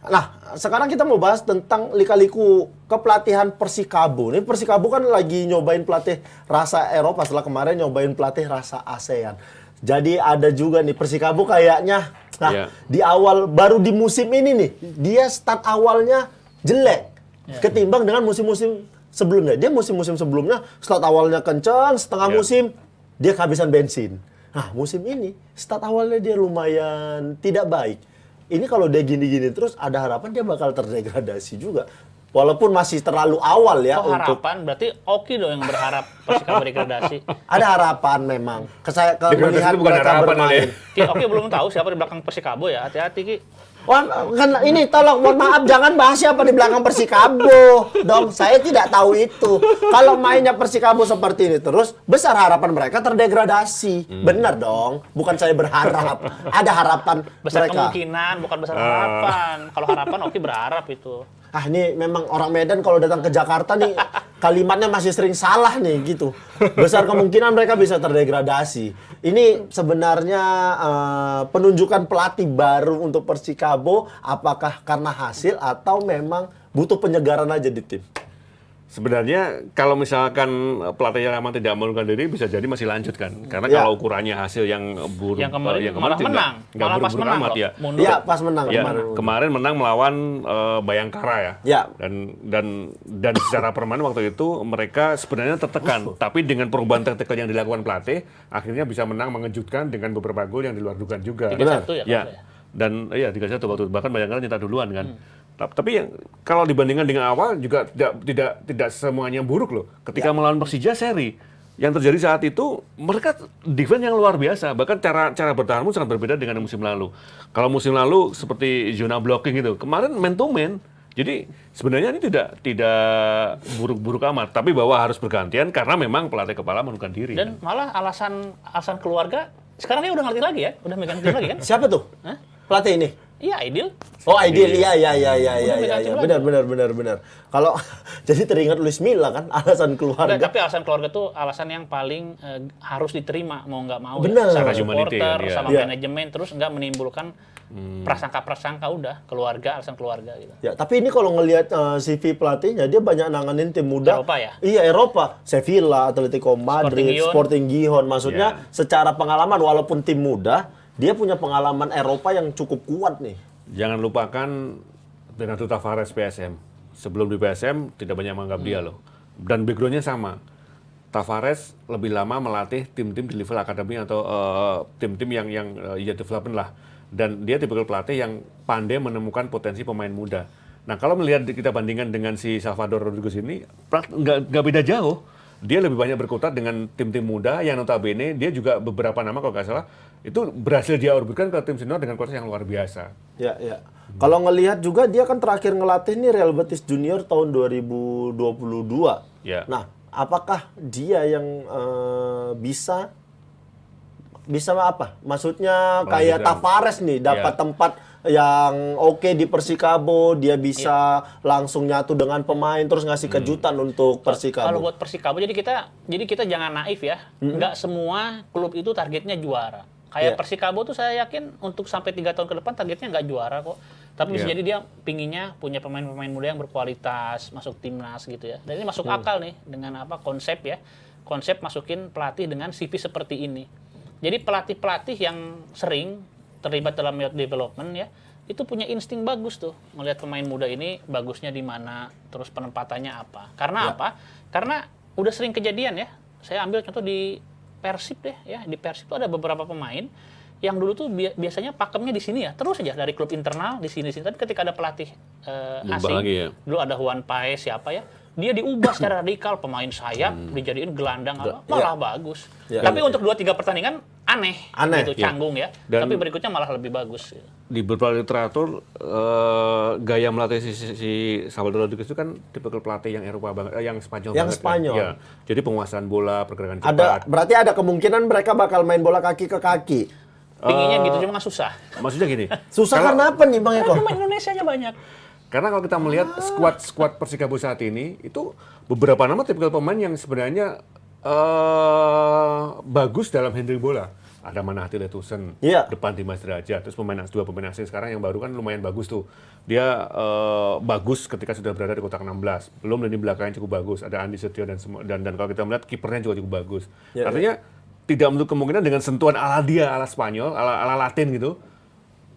Nah, sekarang kita mau bahas tentang lika-liku kepelatihan Persikabo. Ini Persikabo kan lagi nyobain pelatih rasa Eropa setelah kemarin nyobain pelatih rasa ASEAN. Jadi ada juga nih Persikabo kayaknya, di awal baru di musim ini nih, dia start awalnya jelek ketimbang dengan musim-musim sebelumnya. Dia musim-musim sebelumnya start awalnya kencang, setengah musim dia kehabisan bensin. Nah, musim ini start awalnya dia lumayan tidak baik. Ini kalau dia gini-gini terus ada harapan dia bakal terdegradasi juga. Walaupun masih terlalu awal ya harapan berarti Oki dong yang berharap Persikabo degradasi. Ada harapan memang. Saya melihat bukan mereka harapan bermain. Ki, Oki belum tahu siapa di belakang Persikabo ya. Hati-hati Ki. Wah, kan ini tolong mohon maaf jangan bahas siapa di belakang Persikabo. Dong, saya tidak tahu itu. Kalau mainnya Persikabo seperti ini terus, besar harapan mereka terdegradasi. Benar dong. Bukan saya berharap. Ada harapan Besar mereka. kemungkinan, bukan besar harapan. Kalau harapan Oki berharap itu. Ah, ini memang orang Medan kalau datang ke Jakarta nih kalimatnya masih sering salah nih gitu. Besar kemungkinan mereka bisa terdegradasi. Ini sebenarnya penunjukan pelatih baru untuk Persikabo apakah karena hasil atau memang butuh penyegaran aja di tim? Sebenarnya kalau misalkan pelatihnya memang tidak mengundurkan diri bisa jadi masih lanjut kan. Karena kalau ukurannya hasil yang buruk, yang kemarin malah menang, malah pas menang amat kok. ya. Iya, pas menang Kemarin menang melawan Bayangkara ya. Dan secara permanen waktu itu mereka sebenarnya tertekan, tapi dengan perubahan taktikal yang dilakukan pelatih akhirnya bisa menang mengejutkan dengan beberapa gol yang di luar dugaan juga. 3-1 ya. Dan 3-1 waktu bahkan Bayangkara nyetak duluan kan. Tapi yang kalau dibandingkan dengan awal juga tidak semuanya buruk loh. Ketika melawan Persija seri, yang terjadi saat itu mereka defense yang luar biasa. Bahkan cara bertahan pun sangat berbeda dengan musim lalu. Kalau musim lalu seperti zona blocking itu, kemarin man to man. Jadi sebenarnya ini tidak buruk-buruk amat, tapi bahwa harus bergantian karena memang pelatih kepala mengundurkan diri. Dan malah alasan keluarga sekarang dia udah ngerti lagi ya, udah megang tim lagi kan? Siapa tuh? Hah? Pelatih ini? Iya, Aidil. Oh, Aidil, iya. Benar. Kalau jadi teringat Luis Milla kan, alasan keluarga. Tapi alasan keluarga tuh alasan yang paling harus diterima, mau nggak mau. Bener. Ya. Sama Humanity, supporter, ya. sama manajemen, terus nggak menimbulkan prasangka-prasangka udah, keluarga, alasan keluarga gitu. Ya, tapi ini kalau ngelihat CV pelatihnya, dia banyak nanganin tim muda. Eropa ya? Iya, Eropa. Sevilla, Atletico Madrid, Sporting Gijon. Maksudnya secara pengalaman, walaupun tim muda, dia punya pengalaman Eropa yang cukup kuat nih. Jangan lupakan Renato Tavares PSM. Sebelum di PSM tidak banyak menganggap dia loh. Dan backgroundnya sama. Tavares lebih lama melatih tim-tim di level akademi atau tim-tim yang development lah. Dan dia tipikal pelatih yang pandai menemukan potensi pemain muda. Nah kalau melihat kita bandingkan dengan si Salvador Rodriguez ini, nggak beda jauh. Dia lebih banyak berkutat dengan tim-tim muda yang notabene dia juga beberapa nama kalau nggak salah itu berhasil dia orbitkan ke tim senior dengan kualitas yang luar biasa. Ya. Kalau ngelihat juga dia kan terakhir ngelatih nih Real Betis Junior tahun 2022. Ya. Nah, apakah dia yang bisa apa? Maksudnya kayak Tavares nih dapat tempat yang oke di Persikabo, dia bisa langsung nyatu dengan pemain terus ngasih kejutan untuk Persikabo. Kalau buat Persikabo jadi kita jangan naif ya. Nggak semua klub itu targetnya juara. Kayak Persikabo tuh saya yakin untuk sampai 3 tahun ke depan targetnya nggak juara kok. Tapi bisa jadi dia pinginnya punya pemain-pemain muda yang berkualitas, masuk timnas gitu ya. Dan ini masuk akal nih dengan konsep ya. Konsep masukin pelatih dengan CV seperti ini. Jadi pelatih-pelatih yang sering terlibat dalam youth development ya, itu punya insting bagus tuh. Melihat pemain muda ini bagusnya di mana, terus penempatannya apa. Karena apa? Karena udah sering kejadian ya. Saya ambil contoh di Persib deh ya. Di Persib tuh ada beberapa pemain yang dulu tuh biasanya pakemnya di sini ya, terus aja dari klub internal di sini. Tapi ketika ada pelatih asing, dulu ada Juan Paez siapa ya, dia diubah secara radikal, pemain sayap dijadiin gelandang malah bagus. Tapi untuk 2-3 pertandingan aneh gitu, canggung ya. Dan tapi berikutnya malah lebih bagus. Di beberapa literatur gaya melatih si Salvador Rodriguez itu kan tipikal pelatih yang Eropa banget, yang Spanyol banget. Spanyol. Kan? Ya. Jadi penguasaan bola, pergerakan Berarti cepat. ada kemungkinan mereka bakal main bola kaki ke kaki. Pinginnya gitu cuma susah. Maksudnya gini. Susah karena apa nih Bang Eko? Pemain Indonesianya banyak. Karena kalau kita melihat skuad Persikabo saat ini, itu beberapa nama tipikal pemain yang sebenarnya bagus dalam handling bola. ada Manahati Letusen, Iya. depan Dimas Derajat, terus dua pemain asing sekarang yang baru kan lumayan bagus tuh. Dia bagus ketika sudah berada di kotak 16. Belum lini belakangnya cukup bagus, ada Andi Setio dan kalau kita melihat kipernya juga cukup bagus. Iya, Artinya tidak menutup kemungkinan dengan sentuhan ala dia, ala Spanyol, ala Latin gitu,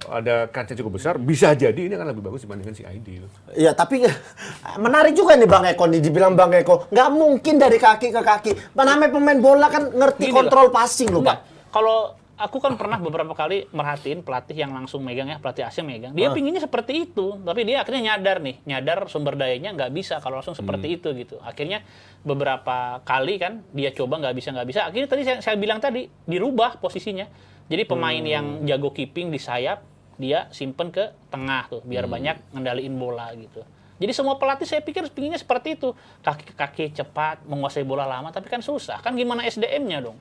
ada kancah cukup besar, bisa jadi ini akan lebih bagus dibandingkan si ID. Iya, tapi menarik juga nih Bang Eko nih, dibilang Bang Eko, nggak mungkin dari kaki ke kaki. Namanya pemain bola kan ngerti Gini kontrol passing loh, Enggak. Pak. Kalau aku kan pernah beberapa kali merhatiin pelatih yang langsung megang ya, pelatih asing megang. Dia pinginnya seperti itu, tapi dia akhirnya nyadar sumber dayanya nggak bisa kalau langsung seperti itu gitu. Akhirnya beberapa kali kan dia coba nggak bisa. Akhirnya tadi saya bilang tadi dirubah posisinya. Jadi pemain yang jago keeping di sayap dia simpen ke tengah tuh biar banyak ngendaliin bola gitu. Jadi semua pelatih saya pikir pinginnya seperti itu. Kaki ke kaki cepat, menguasai bola lama, tapi kan susah. Kan gimana SDM-nya dong?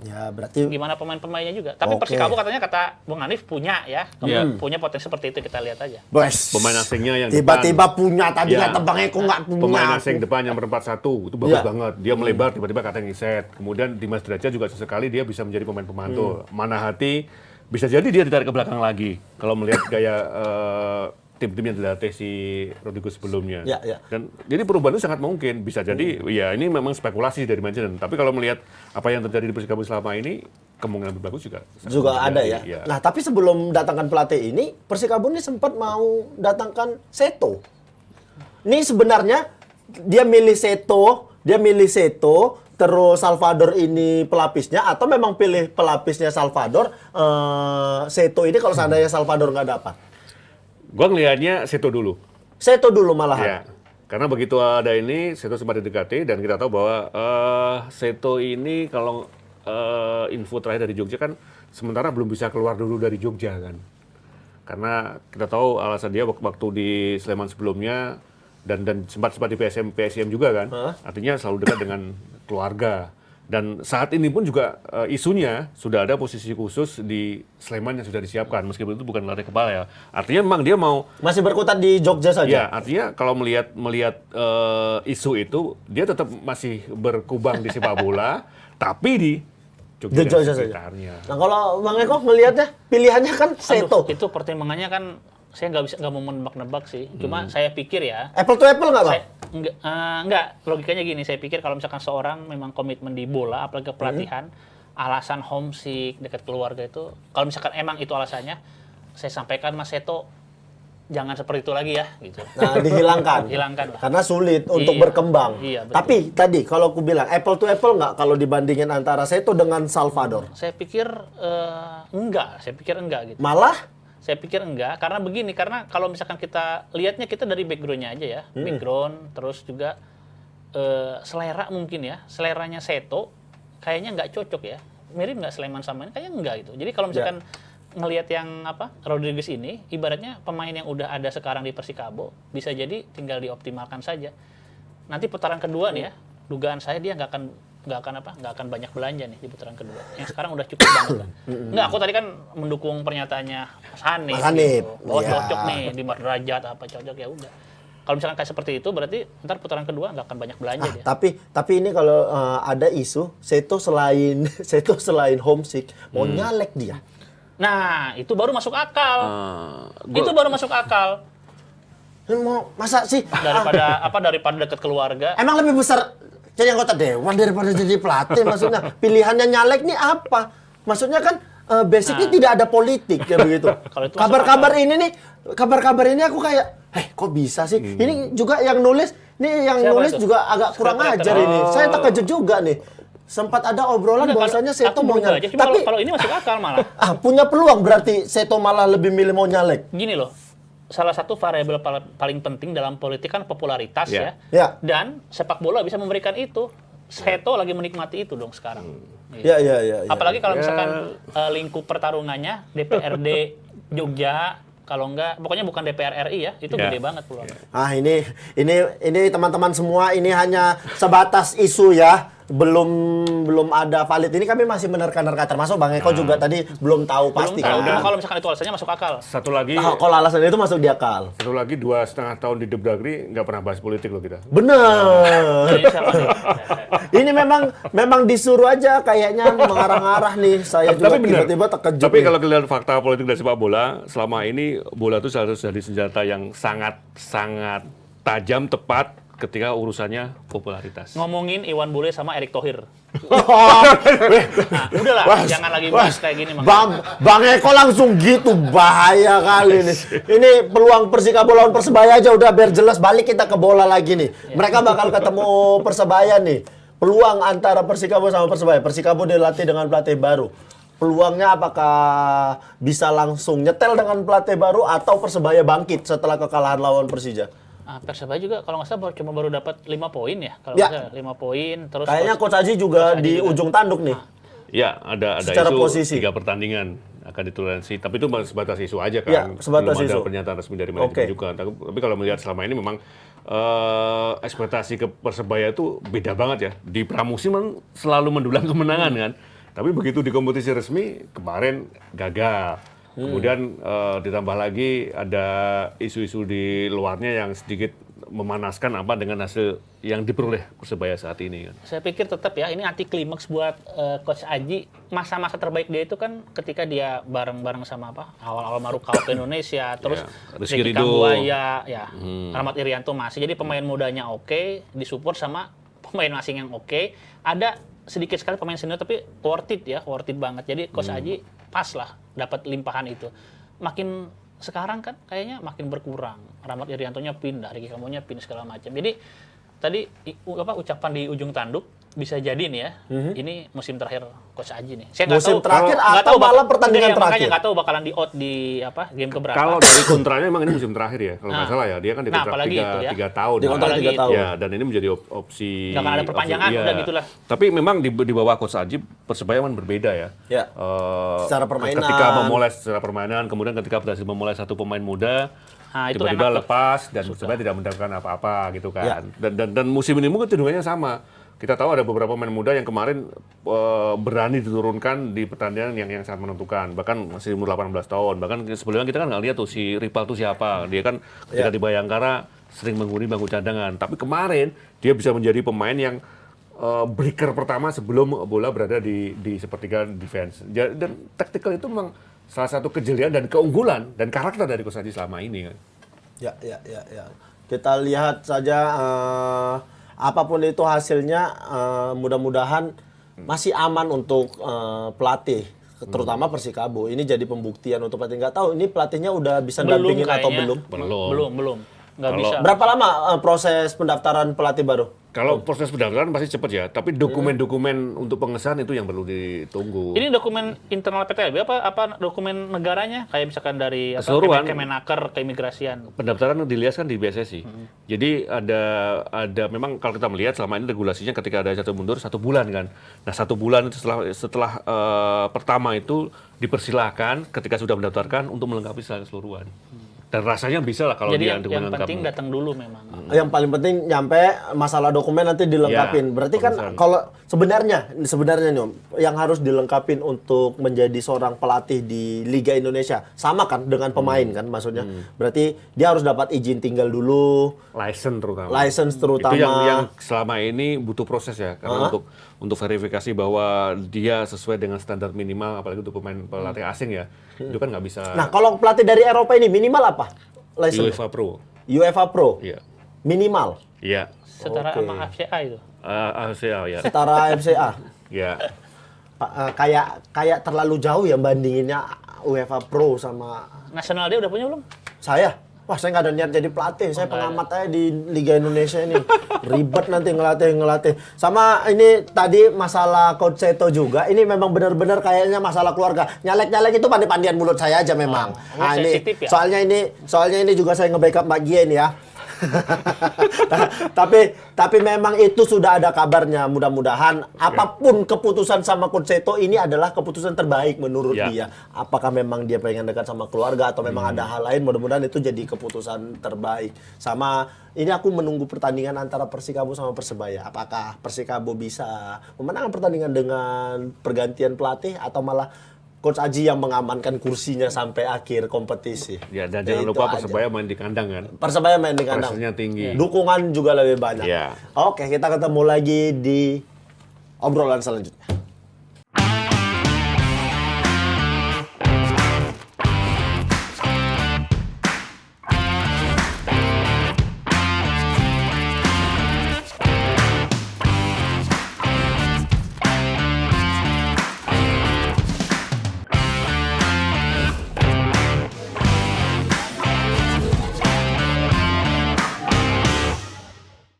Ya, berarti Gimana pemain-pemainnya juga. Tapi Oke. Persikabo katanya kata Bung Hanif punya ya. Iya. Punya potensi seperti itu, kita lihat aja. bos. Pemain asingnya yang tiba-tiba punya tadi Iya. kata Bang Eko nggak punya. Pemain asing depan yang berempat satu itu bagus Iya. banget. Dia melebar tiba-tiba kata ngiset. Kemudian Dimas Derajat juga sesekali dia bisa menjadi pemain pemantul. Manahati bisa jadi dia ditarik ke belakang lagi kalau melihat gaya tim-tim yang dilatih si Rodrigo sebelumnya. Ya, ya. Dan jadi perubahan itu sangat mungkin bisa jadi ya ini memang spekulasi dari manajemen. Tapi kalau melihat apa yang terjadi di Persikabo selama ini kemungkinan lebih bagus juga ada ya. Iya. Nah, tapi sebelum datangkan pelatih ini, Persikabo ini sempat mau datangkan Seto. Ini sebenarnya dia milih Seto, terus Salvador ini pelapisnya, atau memang pilih pelapisnya Salvador, Seto ini kalau seandainya Salvador nggak dapat. Gua ngelihatnya Seto dulu. Seto dulu malahan. Ya, karena begitu ada ini, Seto sempat didekati dan kita tahu bahwa Seto ini kalau info terakhir dari Jogja kan sementara belum bisa keluar dulu dari Jogja kan. Karena kita tahu alasan dia waktu di Sleman sebelumnya dan sempat di PSM juga kan. Artinya selalu dekat dengan keluarga. Dan saat ini pun juga isunya sudah ada posisi khusus di Sleman yang sudah disiapkan, meskipun itu bukan lari kepala ya. Artinya memang dia mau Masih berkutat di Jogja saja. ya, artinya kalau melihat isu itu dia tetap masih berkubang di sepak bola, tapi di Jogja Di dan Jogja saja. sekitarnya. Nah, kalau Bang Eko melihatnya pilihannya kan Seto. Aduh, itu pertimbangannya kan saya nggak mau menebak-nebak sih. Cuma saya pikir ya, Apple to apple nggak, Bang? enggak, logikanya gini, saya pikir kalau misalkan seorang memang komitmen di bola, apalagi kepelatihan, alasan homesick, dekat keluarga itu, kalau misalkan emang itu alasannya, saya sampaikan Mas Seto, jangan seperti itu lagi ya, gitu. Nah, dihilangkan. Hilangkan lah. Karena sulit untuk Iya. berkembang. Iya, betul. Tapi tadi kalau aku bilang apple to apple nggak kalau dibandingin antara Seto dengan Salvador? Saya pikir enggak gitu. Malah Saya pikir enggak, karena begini, karena kalau misalkan kita lihatnya kita dari background-nya aja ya, background, terus juga selera mungkin ya, seleranya Seto kayaknya nggak cocok ya, mirip nggak Sleman sama ini, kayaknya enggak gitu. Jadi kalau misalkan ngelihat yang Rodriguez ini, ibaratnya pemain yang udah ada sekarang di Persikabo, bisa jadi tinggal dioptimalkan saja. Nanti putaran kedua nih ya, dugaan saya dia nggak akan banyak belanja nih di putaran kedua. Yang sekarang udah cukup banget kan. Enggak, aku tadi kan mendukung pernyataannya Mas Hanif. Mas Hanif, Gitu. Bahwa iya. cocok nih di Derajat apa cocok ya udah. Kalau misalkan kayak seperti itu berarti ntar putaran kedua nggak akan banyak belanja dia. tapi ini kalau ada isu Seto selain homesick mau nyalek dia. Nah, itu baru masuk akal. Gua- Itu baru masuk akal. Mau masa sih Daripada dekat keluarga. emang lebih besar jadi anggota dewan daripada jadi pelatih, maksudnya pilihannya nyalek nih apa? Maksudnya kan basicnya tidak ada politik ya begitu. Kalau itu Kabar-kabar ini aku kayak, kok bisa sih? Ini juga yang nulis, Siapa nulis itu? juga agak kurang Sekretariat. ajar ini. Saya terkejut juga nih. Sempat ada obrolan Enggak, bahwasanya kalau- Seto aku mau berubah nyalek. aja. Cuma Tapi kalau ini masuk akal malah. punya peluang berarti Seto malah lebih milih mau nyalek. Gini loh, salah satu variabel paling penting dalam politik kan popularitas Ya. Ya. Dan sepak bola bisa memberikan itu. Seto lagi menikmati itu dong sekarang. Ya. Apalagi kalau misalkan lingkup pertarungannya DPRD Jogja, kalau enggak, pokoknya bukan DPR RI ya, itu Ya. gede banget peluangnya. Ini teman-teman semua ini hanya sebatas isu ya. belum ada valid ini kami masih menerka-nerka, termasuk Bang Eko juga tadi belum tahu pasti Belum tahu. kan. Kalau misalkan itu alasannya masuk akal. Satu lagi, Kalau alasan itu masuk di akal. 2,5 tahun di Depdagri nggak pernah bahas politik loh kita. Bener. Ini siapa nih? Ini memang disuruh aja kayaknya mengarah-arah nih. Saya juga benar. tiba-tiba terkejut. Tapi nih. kalau kita lihat fakta politik dari sepak bola, selama ini bola itu harus jadi senjata yang sangat tajam, tepat ketika urusannya popularitas. Ngomongin Iwan Bule sama Erick Thohir. Nah, udahlah, jangan lagi bahas kayak gini. Bang Eko langsung gitu, bahaya kali nih. Ini peluang Persikabo lawan Persebaya aja udah biar jelas, balik kita ke bola lagi nih. Mereka bakal ketemu Persebaya nih. Peluang antara Persikabo sama Persebaya. Persikabo dilatih dengan pelatih baru. Peluangnya apakah bisa langsung nyetel dengan pelatih baru atau Persebaya bangkit setelah kekalahan lawan Persija? Persebaya juga kalau nggak salah cuma baru dapat 5 poin ya. Kalau Ya. nggak salah 5 poin. Terus Kayaknya Coach Aji juga Coach Aji di juga. ujung tanduk nih. Ya, ada Secara isu posisi. 3 pertandingan akan ditoleransi, tapi itu sebatas isu aja kan. Ya, sebatas belum isu. ada pernyataan resmi dari manajemen Oke. juga. Tapi kalau melihat selama ini memang ekspektasi ke Persebaya itu beda banget ya. Di pramusim memang selalu mendulang kemenangan kan. Tapi begitu di kompetisi resmi kemarin gagal. Kemudian ditambah lagi ada isu-isu di luarnya yang sedikit memanaskan apa dengan hasil yang diperoleh Persebaya saat ini kan. saya pikir tetap ya ini anti klimaks buat Coach Aji. Masa-masa terbaik dia itu kan ketika dia bareng-bareng sama awal-awal Maruka ke Indonesia, terus Rizky Ricky Ridho. Kambuaya, ya Rahmat Irianto masih. Jadi pemain mudanya oke, disupport sama pemain asing yang oke. Ada sedikit sekali pemain senior tapi worth it banget. Jadi Coach Aji pas lah dapat limpahan itu. Makin sekarang kan kayaknya makin berkurang. Rahmat Iriantonya pindah, Ricky Kambuaya pindah segala macam. Jadi tadi ucapan di ujung tanduk bisa jadi nih ya. Ini musim terakhir Coach Aji nih. Saya nggak Musim tahu terakhir nggak atau tahu malah pertandingan makanya terakhir? nggak tahu bakalan di out di game keberapa. Kalau dari kontranya memang ini musim terakhir ya, kalau nggak salah ya. Dia kan di Nah, kontrak apalagi itu ya. 3 tahun. Di kontrak Apalagi 3 itu. tahun. Ya, dan ini menjadi opsi. Nggak akan ada perpanjangan, opsi- udah gitulah. Tapi memang di bawah Coach Aji Persebaya kan berbeda ya. Ya. Secara permainan. Ketika memoles secara permainan, kemudian ketika berhasil memoles satu pemain muda, Nah, itu tiba-tiba enak tuh. lepas dan Persebaya tidak mendapatkan apa-apa gitu Ya. kan. Dan musim ini mungkin tujuannya sama. Kita tahu ada beberapa pemain muda yang kemarin berani diturunkan di pertandingan yang sangat menentukan. Bahkan masih umur 18 tahun. Bahkan sebelumnya kita kan nggak lihat tuh si Rival tuh siapa. Dia kan ketika di Bayangkara sering menghuni bangku cadangan. Tapi kemarin dia bisa menjadi pemain yang breaker pertama sebelum bola berada di sepertiga defense. Dan taktikal itu memang salah satu kejelian dan keunggulan dan karakter dari Coach Aji selama ini kan. Ya. Kita lihat saja apapun itu hasilnya, mudah-mudahan masih aman untuk pelatih, terutama Persikabo. Ini jadi pembuktian untuk pelatih. Nggak tahu ini pelatihnya udah bisa dampingin atau kayaknya. belum. Belum. Nggak Kalau- bisa. Berapa lama proses pendaftaran pelatih baru? Kalau proses pendaftaran pasti cepat ya, tapi dokumen-dokumen untuk pengesahan itu yang perlu ditunggu. Ini dokumen internal PTLB apa dokumen negaranya? Kayak misalkan dari Keseluruhan. Kemenaker, keimigrasian. Pendaftaran dilihat kan di BSSI. Jadi ada memang kalau kita melihat selama ini regulasinya ketika ada jatuh mundur 1 bulan kan. Nah 1 bulan itu setelah pertama itu dipersilahkan ketika sudah mendaftarkan untuk melengkapi secara keseluruhan. Dan rasanya bisa lah kalau Jadi dia yang dokumen lengkap. penting datang dulu memang. Yang paling penting nyampe masalah dokumen nanti dilengkapin. Ya, Berarti kan pengesahan. kalau sebenarnya nih Om, yang harus dilengkapin untuk menjadi seorang pelatih di Liga Indonesia sama kan dengan pemain kan maksudnya. Berarti dia harus dapat izin tinggal dulu, license terutama. Itu yang selama ini butuh proses ya, karena untuk verifikasi bahwa dia sesuai dengan standar minimal, apalagi untuk pemain pelatih asing ya, itu kan nggak bisa. Nah, kalau pelatih dari Eropa ini minimal apa? License. UEFA Pro, UEFA Pro. iya, Minimal. iya, Setara Oke. sama FCA itu. ACA ya, Setara FCA. ya. Kayak terlalu jauh ya bandinginnya UEFA Pro sama Nasional dia udah punya belum? saya. Wah, saya nggak ada niat jadi pelatih. Saya pengamat aja di Liga Indonesia ini. Ribet nanti ngelatih. Sama ini tadi masalah Coach Seto juga. Ini memang benar-benar kayaknya masalah keluarga. Nyalek-nyalek itu pandai-pandian mulut saya aja memang. Sensitif ya? Soalnya ini juga saya nge-backup Mbak Gia ini ya. tapi memang itu sudah ada kabarnya. Mudah-mudahan apapun keputusan sama Coach Seto ini adalah keputusan terbaik menurut Ya. dia. Apakah memang dia pengen dekat sama keluarga atau memang ada hal lain, mudah-mudahan itu jadi keputusan terbaik. Sama ini aku menunggu pertandingan antara Persikabo sama Persebaya. Apakah Persikabo bisa memenangkan pertandingan dengan pergantian pelatih atau malah Coach Aji yang mengamankan kursinya sampai akhir kompetisi. Ya, dan jangan Itu lupa aja. Persebaya main di kandang kan. Persebaya main di kandang. Pressure-nya tinggi. Dukungan juga lebih banyak. Iya. Oke, kita ketemu lagi di obrolan selanjutnya.